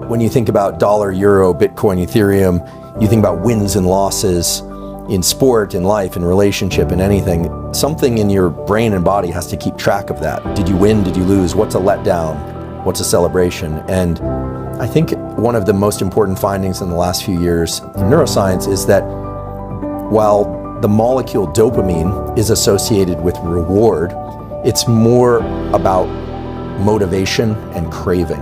When you think about dollar, euro, Bitcoin, Ethereum, you think about wins and losses in sport, in life, in relationship, in anything. Something in your brain and body has to keep track of that. Did you win? Did you lose? What's a letdown? What's a celebration? And I think one of the most important findings in the last few years in neuroscience is that while the molecule dopamine is associated with reward, it's more about motivation and craving.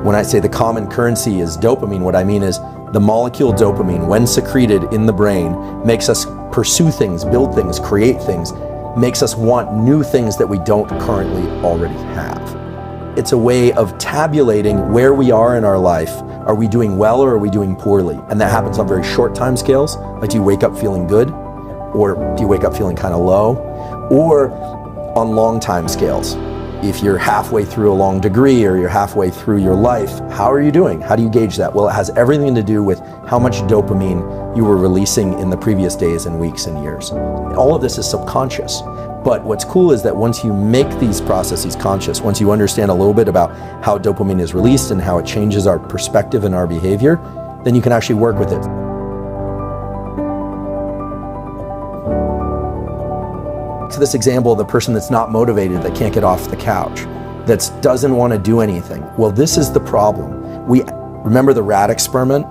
When I say the common currency is dopamine, what I mean is the molecule dopamine, when secreted in the brain, makes us pursue things, build things, create things, makes us want new things that we don't currently already have. It's a way of tabulating where we are in our life. Are we doing well or are we doing poorly? And that happens on very short time scales. Like, do you wake up feeling good? Or do you wake up feeling kind of low? Or on long time scales. If you're halfway through a long degree or you're halfway through your life, how are you doing? How do you gauge that? Well, it has everything to do with how much dopamine you were releasing in the previous days and weeks and years. All of this is subconscious. But what's cool is that once you make these processes conscious, once you understand a little bit about how dopamine is released and how it changes our perspective and our behavior, then you can actually work with it. To this example, the person that's not motivated, that can't get off the couch, that doesn't want to do anything. Well, this is the problem. We remember the rat experiment?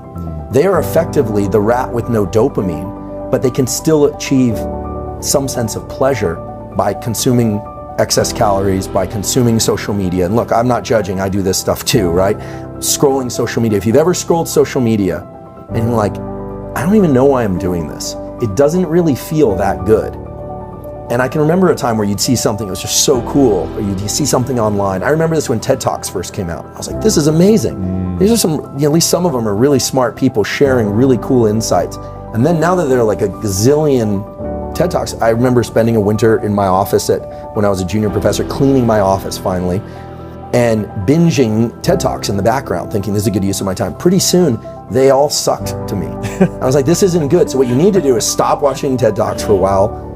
They are effectively the rat with no dopamine, but they can still achieve some sense of pleasure by consuming excess calories, by consuming social media. And look, I'm not judging, I do this stuff too, right? Scrolling social media. If you've ever scrolled social media and you're like, I don't even know why I'm doing this. It doesn't really feel that good. And I can remember a time where you'd see something that was just so cool, or you'd see something online. I remember this when TED Talks first came out. I was like, this is amazing. These are some, at least some of them are really smart people sharing really cool insights. And then now that there are like a gazillion TED Talks, I remember spending a winter in my office when I was a junior professor, cleaning my office finally, and binging TED Talks in the background, thinking this is a good use of my time. Pretty soon, they all sucked to me. I was like, this isn't good. So what you need to do is stop watching TED Talks for a while,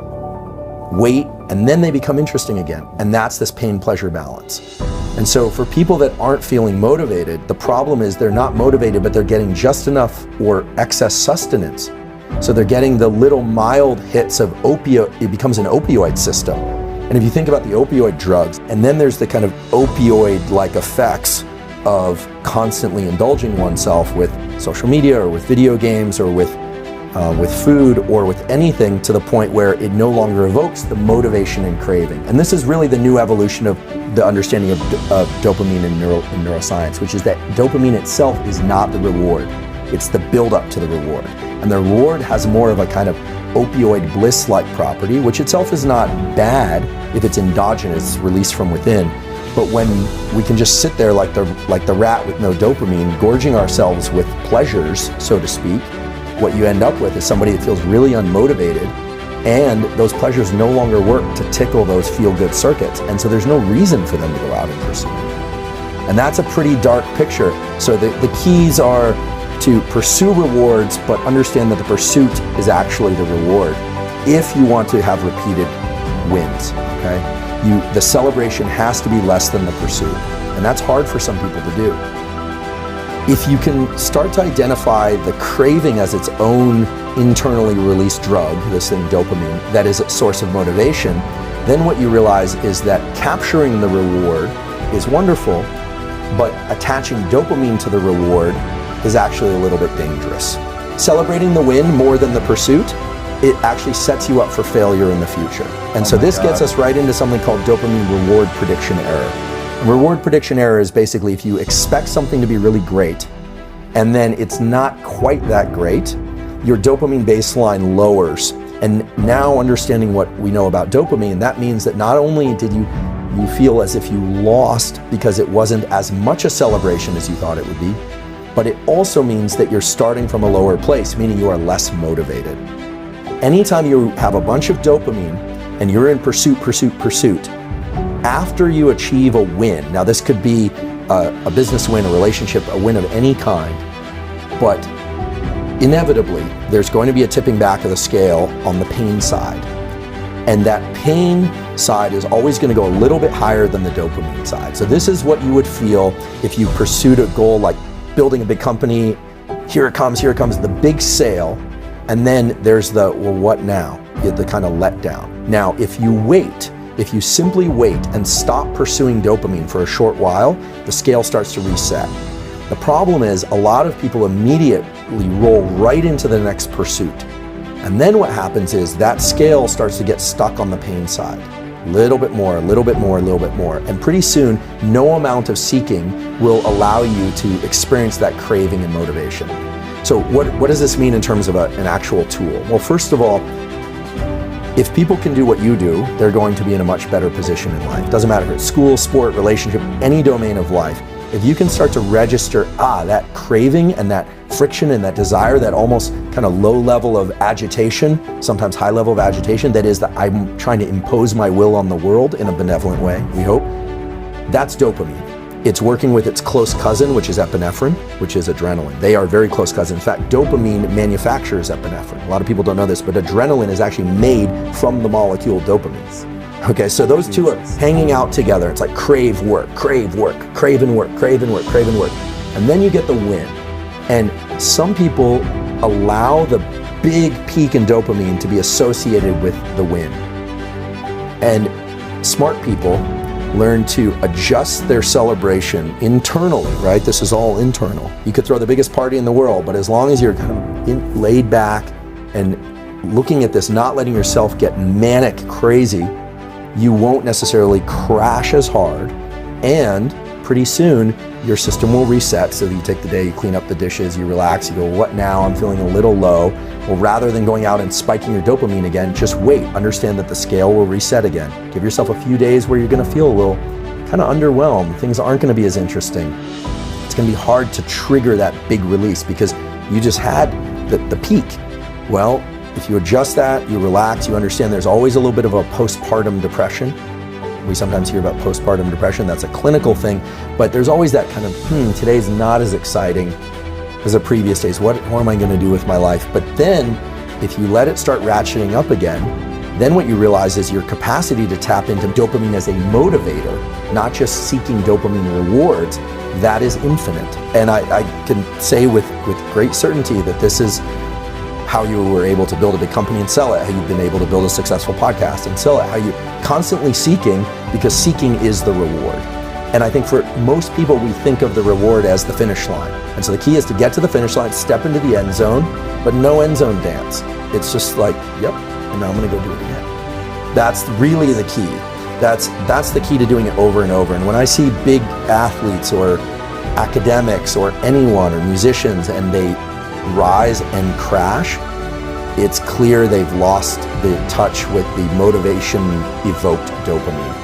wait, and then they become interesting again. And that's this pain-pleasure balance. And so for people that aren't feeling motivated, the problem is they're not motivated, but they're getting just enough or excess sustenance. So they're getting the little mild hits of opioid, it becomes an opioid system. And if you think about the opioid drugs, and then there's the kind of opioid-like effects of constantly indulging oneself with social media or with video games or with food or with anything, to the point where it no longer evokes the motivation and craving. And this is really the new evolution of the understanding of dopamine in neuroscience, which is that dopamine itself is not the reward. It's the build-up to the reward. And the reward has more of a kind of opioid bliss-like property, which itself is not bad if it's endogenous, released from within. But when we can just sit there like the rat with no dopamine, gorging ourselves with pleasures, so to speak, what you end up with is somebody that feels really unmotivated, and those pleasures no longer work to tickle those feel-good circuits. And so there's no reason for them to go out and pursue it. And that's a pretty dark picture. So the keys are to pursue rewards, but understand that the pursuit is actually the reward if you want to have repeated wins, okay? The celebration has to be less than the pursuit. And that's hard for some people to do. If you can start to identify the craving as its own internally released drug, this thing dopamine, that is a source of motivation, then what you realize is that capturing the reward is wonderful, but attaching dopamine to the reward is actually a little bit dangerous. Celebrating the win more than the pursuit, it actually sets you up for failure in the future. And so this gets us right into something called dopamine reward prediction error. Reward prediction error is basically if you expect something to be really great and then it's not quite that great, your dopamine baseline lowers. And now, understanding what we know about dopamine, that means that not only did you feel as if you lost because it wasn't as much a celebration as you thought it would be, but it also means that you're starting from a lower place, meaning you are less motivated. Anytime you have a bunch of dopamine and you're in pursuit, after you achieve a win, now this could be a business win, a relationship, a win of any kind, but inevitably there's going to be a tipping back of the scale on the pain side. And that pain side is always going to go a little bit higher than the dopamine side. So this is what you would feel if you pursued a goal like building a big company. Here it comes, the big sale. And then there's the, well, what now? The kind of letdown. Now, if you simply wait and stop pursuing dopamine for a short while, the scale starts to reset. The problem is a lot of people immediately roll right into the next pursuit. And then what happens is that scale starts to get stuck on the pain side. Little bit more. And pretty soon, no amount of seeking will allow you to experience that craving and motivation. So what does this mean in terms of an actual tool? Well, first of all, if people can do what you do, they're going to be in a much better position in life. Doesn't matter if it's school, sport, relationship, any domain of life. If you can start to register, that craving and that friction and that desire, that almost kind of low level of agitation, sometimes high level of agitation, that is that I'm trying to impose my will on the world in a benevolent way, we hope, that's dopamine. It's working with its close cousin, which is epinephrine, which is adrenaline. They are very close cousins. In fact, dopamine manufactures epinephrine. A lot of people don't know this, but adrenaline is actually made from the molecule dopamine. Okay, so those two are hanging out together. It's like crave and work. And then you get the win. And some people allow the big peak in dopamine to be associated with the win. And smart people learn to adjust their celebration internally, right? This is all internal. You could throw the biggest party in the world, but as long as you're kind of laid back and looking at this, not letting yourself get manic crazy, you won't necessarily crash as hard, and pretty soon your system will reset. So you take the day, you clean up the dishes, you relax, you go, what now? I'm feeling a little low. Well, rather than going out and spiking your dopamine again, just wait. Understand that the scale will reset again. Give yourself a few days where you're gonna feel a little kind of underwhelmed. Things aren't gonna be as interesting. It's gonna be hard to trigger that big release because you just had the peak. Well, if you adjust that, you relax, you understand there's always a little bit of a postpartum depression. We sometimes hear about postpartum depression. That's a clinical thing, but there's always that kind of, today's not as exciting as the previous days. What am I gonna do with my life? But then, if you let it start ratcheting up again, then what you realize is your capacity to tap into dopamine as a motivator, not just seeking dopamine rewards, that is infinite. And I can say with great certainty that this is how you were able to build a big company and sell it, how you've been able to build a successful podcast and sell it, how you're constantly seeking, because seeking is the reward. And I think for most people, we think of the reward as the finish line. And so the key is to get to the finish line, step into the end zone, but no end zone dance. It's just like, yep, and now I'm gonna go do it again. That's really the key. That's the key to doing it over and over. And when I see big athletes or academics or anyone or musicians and they rise and crash, it's clear they've lost the touch with the motivation evoked dopamine.